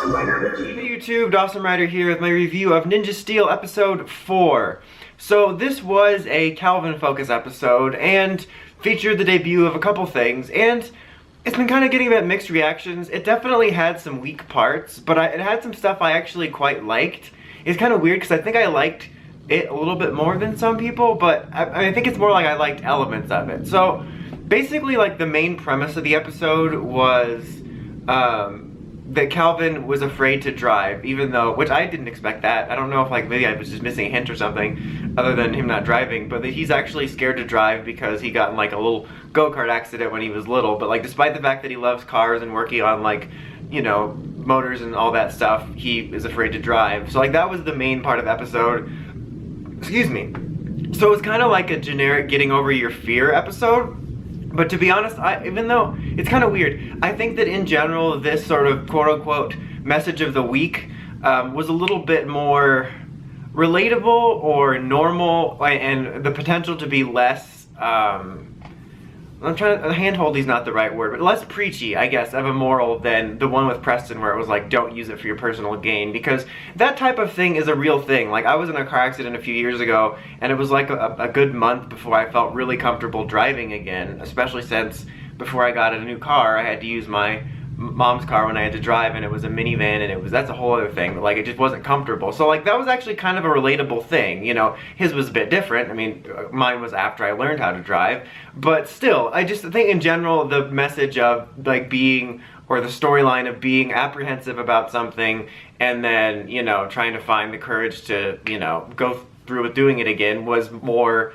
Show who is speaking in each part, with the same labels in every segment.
Speaker 1: Hey YouTube, Dawson Rider here with my review of Ninja Steel episode 4. So this was a Calvin focus episode and featured the debut of a couple things, and it's been kind of getting a bit mixed reactions. It definitely had some weak parts, but it had some stuff I actually quite liked. It's kind of weird because I think I liked it a little bit more than some people, but I think it's more like I liked elements of it. So basically, like, the main premise of the episode was that Calvin was afraid to drive, even though, which I didn't expect that. I don't know if, like, maybe I was just missing a hint or something other than him not driving, but that he's actually scared to drive because he got in, like, a little go-kart accident when he was little. But, like, despite the fact that he loves cars and working on, like, you know, motors and all that stuff, he is afraid to drive. So, like, that was the main part of the episode. Excuse me. So it was kind of like a generic getting over your fear episode. But to be honest, even though it's kind of weird, I think that in general this sort of quote-unquote message of the week was a little bit more relatable or normal, and the potential to be less, handholdy is not the right word, but less preachy, I guess, of a moral than the one with Preston where it was like, don't use it for your personal gain, because that type of thing is a real thing. Like, I was in a car accident a few years ago, and it was like a good month before I felt really comfortable driving again, especially since before I got a new car, I had to use my mom's car when I had to drive, and it was a minivan, and that's a whole other thing, but like, it just wasn't comfortable. So like, that was actually kind of a relatable thing, you know. His was a bit different. I mean, mine was after I learned how to drive, but still, I just think in general the message of like being, or the storyline of being apprehensive about something and then, you know, trying to find the courage to, you know, go through with doing it again was more,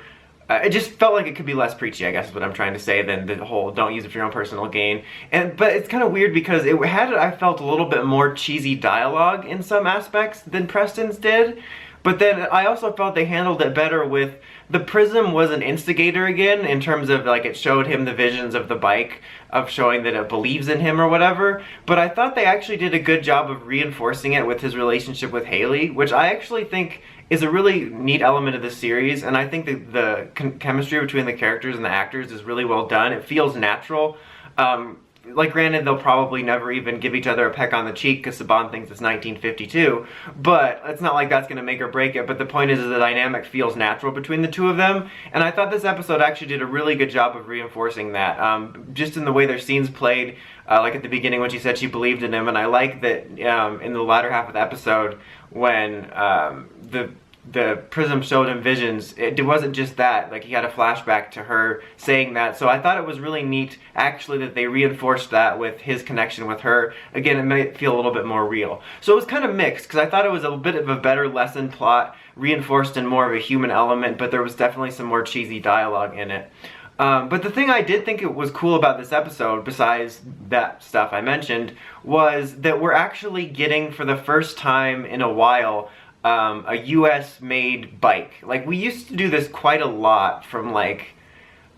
Speaker 1: it just felt like it could be less preachy, I guess is what I'm trying to say, than the whole don't use it for your own personal gain. But it's kind of weird because it had, I felt, a little bit more cheesy dialogue in some aspects than Preston's did. But then I also felt they handled it better with, the Prism was an instigator again, in terms of, like, it showed him the visions of the bike, of showing that it believes in him or whatever. But I thought they actually did a good job of reinforcing it with his relationship with Haley, which I actually think is a really neat element of this series, and I think the chemistry between the characters and the actors is really well done. It feels natural. Like, granted, they'll probably never even give each other a peck on the cheek because Saban thinks it's 1952, but it's not like that's going to make or break it. But the point is the dynamic feels natural between the two of them, and I thought this episode actually did a really good job of reinforcing that, just in the way their scenes played, like at the beginning when she said she believed in him, and I like that in the latter half of the episode when the Prism showed him visions, it wasn't just that, like, he had a flashback to her saying that. So I thought it was really neat, actually, that they reinforced that with his connection with her. Again, it made it feel a little bit more real. So it was kind of mixed, because I thought it was a bit of a better lesson plot, reinforced in more of a human element, but there was definitely some more cheesy dialogue in it. But the thing I did think it was cool about this episode, besides that stuff I mentioned, was that we're actually getting, for the first time in a while, a US-made bike. Like, we used to do this quite a lot from, like,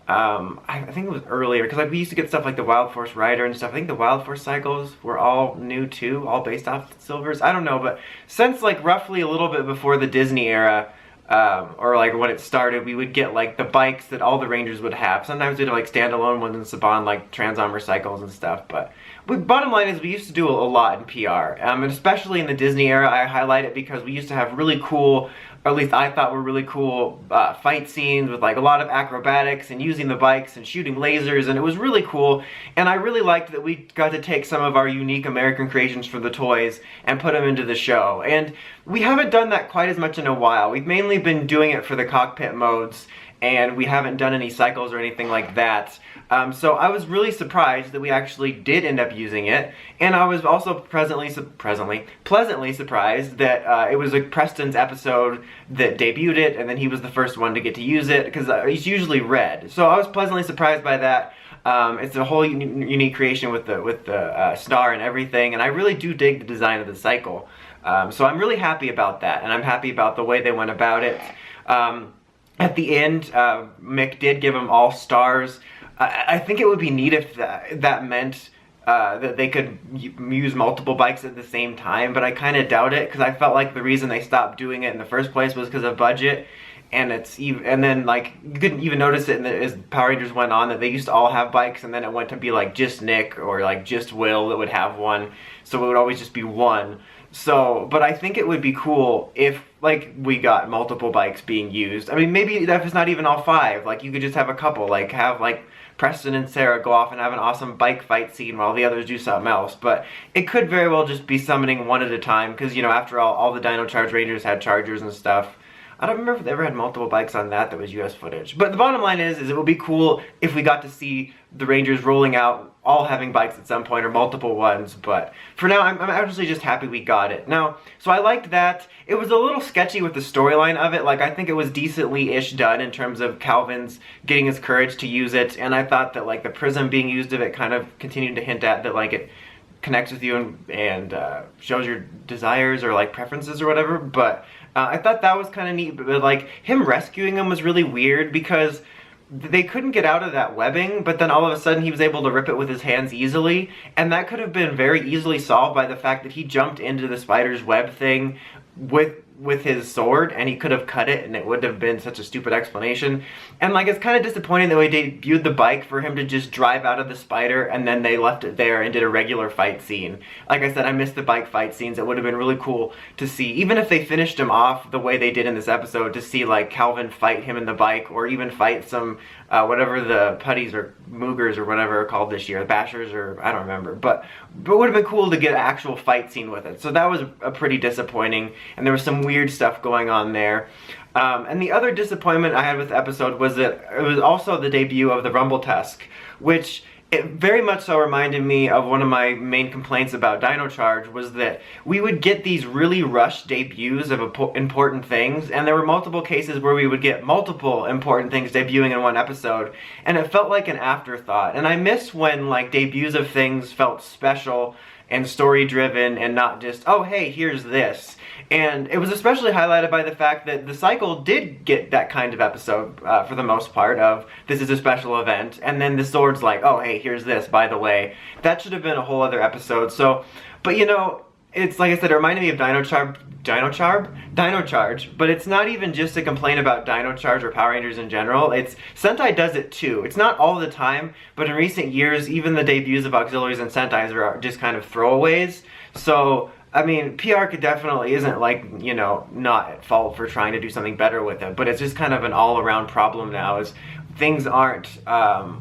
Speaker 1: I think it was earlier, because like we used to get stuff like the Wild Force Rider and stuff. I think the Wild Force cycles were all new too, all based off Silvers. I don't know, but since like roughly a little bit before the Disney era, or like when it started, we would get like the bikes that all the Rangers would have. Sometimes we'd have like standalone ones in Saban, like Trans Armor cycles and stuff, but bottom line is we used to do a lot in PR, and especially in the Disney era. I highlight it because we used to have really cool, or at least I thought were really cool, fight scenes with like a lot of acrobatics and using the bikes and shooting lasers, and it was really cool. And I really liked that we got to take some of our unique American creations from the toys and put them into the show. And we haven't done that quite as much in a while. We've mainly been doing it for the cockpit modes, and we haven't done any cycles or anything like that. So I was really surprised that we actually did end up using it, and I was also pleasantly surprised that it was like Preston's episode that debuted it, and then he was the first one to get to use it, because he's usually red. So I was pleasantly surprised by that. It's a whole unique creation with the star and everything, and I really do dig the design of the cycle. So I'm really happy about that, and I'm happy about the way they went about it. At the end, Mick did give them all stars. I think it would be neat if that meant that they could use multiple bikes at the same time, but I kind of doubt it, because I felt like the reason they stopped doing it in the first place was because of budget. and and then like you couldn't even notice it as Power Rangers went on that they used to all have bikes, and then it went to be like just Nick or like just Will that would have one, so it would always just be one. So, but I think it would be cool if like we got multiple bikes being used. I mean, maybe if it's not even all 5, like you could just have a couple, like have like Preston and Sarah go off and have an awesome bike fight scene while the others do something else. But it could very well just be summoning one at a time, because, you know, after all the Dino Charge Rangers had chargers and stuff. I don't remember if they ever had multiple bikes on that was US footage. But the bottom line is it would be cool if we got to see the Rangers rolling out, all having bikes at some point, or multiple ones. But for now, I'm actually just happy we got it. Now, so I liked that. It was a little sketchy with the storyline of it. Like, I think it was decently-ish done in terms of Calvin's getting his courage to use it. And I thought that, like, the prism being used of it kind of continued to hint at that, like, it connects with you and shows your desires or, like, preferences or whatever. But I thought that was kind of neat. But, like, him rescuing him was really weird because they couldn't get out of that webbing, but then all of a sudden he was able to rip it with his hands easily, and that could have been very easily solved by the fact that he jumped into the spider's web thing with his sword, and he could have cut it, and it wouldn't have been such a stupid explanation. And like, it's kind of disappointing that we debuted the bike for him to just drive out of the spider, and then they left it there and did a regular fight scene. Like I said, I missed the bike fight scenes. It would have been really cool to see, even if they finished him off the way they did in this episode, to see like Calvin fight him in the bike, or even fight some whatever the putties or moogers or whatever are called this year, bashers, or I don't remember, but it would have been cool to get an actual fight scene with it. So that was a pretty disappointing, and there was some weird stuff going on there. And the other disappointment I had with the episode was that it was also the debut of the Rumble Tusk, which it very much so reminded me of one of my main complaints about Dino Charge, was that we would get these really rushed debuts of important things, and there were multiple cases where we would get multiple important things debuting in one episode, and it felt like an afterthought. And I miss when like debuts of things felt special and story driven and not just, oh hey, here's this. And it was especially highlighted by the fact that the cycle did get that kind of episode for the most part of, this is a special event, and then the sword's like, oh hey, here's this, by the way. That should have been a whole other episode. So, but you know, it's like I said, it reminded me of Dino Charge, but it's not even just a complaint about Dino Charge or Power Rangers in general. It's, Sentai does it too. It's not all the time, but in recent years, even the debuts of auxiliaries and Sentais are just kind of throwaways. So, I mean, PR definitely isn't like, you know, not at fault for trying to do something better with it, but it's just kind of an all-around problem now, is things aren't,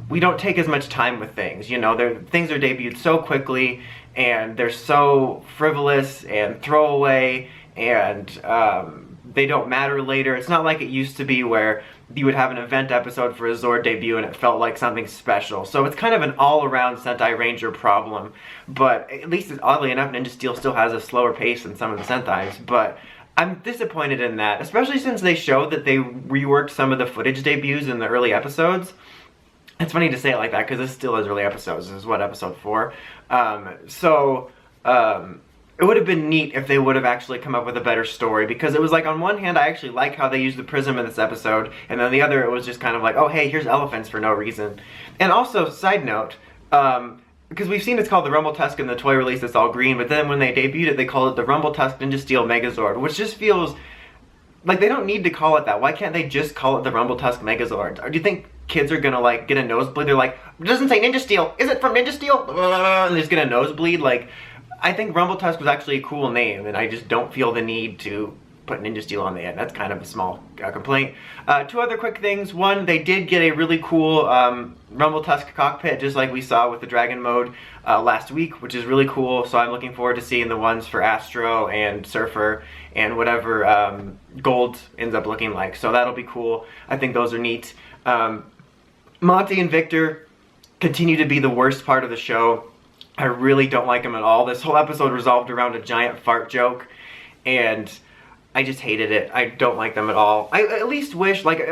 Speaker 1: we don't take as much time with things, you know, things are debuted so quickly, and they're so frivolous and throwaway, and they don't matter later. It's not like it used to be where you would have an event episode for a Zord debut and it felt like something special. So it's kind of an all-around Sentai Ranger problem, but at least oddly enough, Ninja Steel still has a slower pace than some of the Sentais, but I'm disappointed in that, especially since they showed that they reworked some of the footage debuts in the early episodes. It's funny to say it like that, because this still is early episodes. This is what, episode 4? It would have been neat if they would have actually come up with a better story, because it was like, on one hand, I actually like how they used the prism in this episode, and then the other, it was just kind of like, oh hey, here's elephants for no reason. And also, side note, because we've seen it's called the Rumble Tusk in the toy release that's all green, but then when they debuted it, they called it the Rumble Tusk Ninja Steel Megazord, which just feels like they don't need to call it that. Why can't they just call it the Rumble Tusk Megazord? Or do you think kids are gonna like get a nosebleed? They're like, it doesn't say Ninja Steel, is it from Ninja Steel? And they just get a nosebleed. Like, I think Rumble Tusk was actually a cool name, and I just don't feel the need to put Ninja Steel on the end. That's kind of a small complaint. 2 other quick things. One, they did get a really cool Rumble Tusk cockpit, just like we saw with the Dragon mode last week, which is really cool. So I'm looking forward to seeing the ones for Astro and Surfer and whatever Gold ends up looking like. So that'll be cool. I think those are neat. Monty and Victor continue to be the worst part of the show. I really don't like them at all. This whole episode resolved around a giant fart joke, and I just hated it. I don't like them at all. I at least wish, like,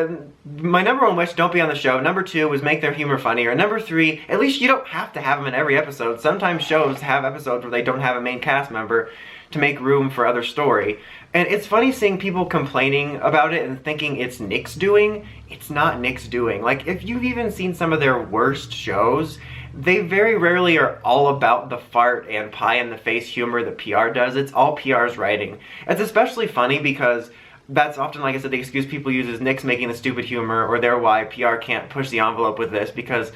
Speaker 1: my number 1 wish, don't be on the show. Number 2 was make their humor funnier. Number 3, at least you don't have to have them in every episode. Sometimes shows have episodes where they don't have a main cast member to make room for other story. And it's funny seeing people complaining about it and thinking it's Nick's doing. It's not Nick's doing. Like, if you've even seen some of their worst shows, they very rarely are all about the fart and pie in the face humor that PR does. It's all PR's writing. It's especially funny because that's often, like I said, the excuse people use is Nick's making the stupid humor, or they're why PR can't push the envelope with this, because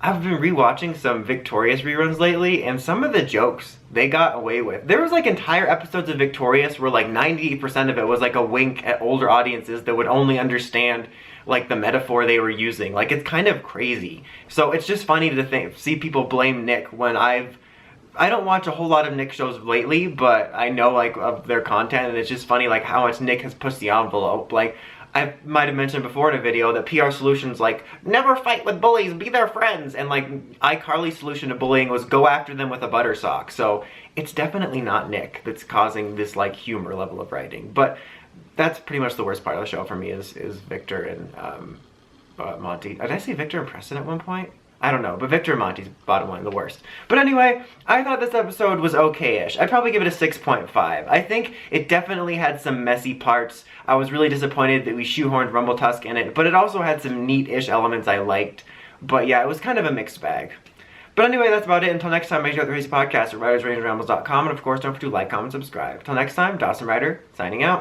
Speaker 1: I've been rewatching some Victorious reruns lately, and some of the jokes they got away with. There was like entire episodes of Victorious where like 90% of it was like a wink at older audiences that would only understand like the metaphor they were using. Like, it's kind of crazy. So it's just funny to see people blame Nick when I don't watch a whole lot of Nick shows lately, but I know like of their content, and it's just funny like how much Nick has pushed the envelope. Like, I might have mentioned before in a video that PR solutions like never fight with bullies, be their friends, and like iCarly's solution to bullying was go after them with a butter sock. So it's definitely not Nick that's causing this like humor level of writing. But that's pretty much the worst part of the show for me is Victor and Monty. Did I say Victor and Preston at one point? I don't know, but Victor and Monty's bottom line, the worst. But anyway, I thought this episode was okay-ish. I'd probably give it a 6.5. I think it definitely had some messy parts. I was really disappointed that we shoehorned Rumble Tusk in it, but it also had some neat-ish elements I liked. But yeah, it was kind of a mixed bag. But anyway, that's about it. Until next time, make sure to release the podcast at writersrangerambles.com, and of course, don't forget to like, comment, subscribe. Until next time, Dawson Ryder, signing out.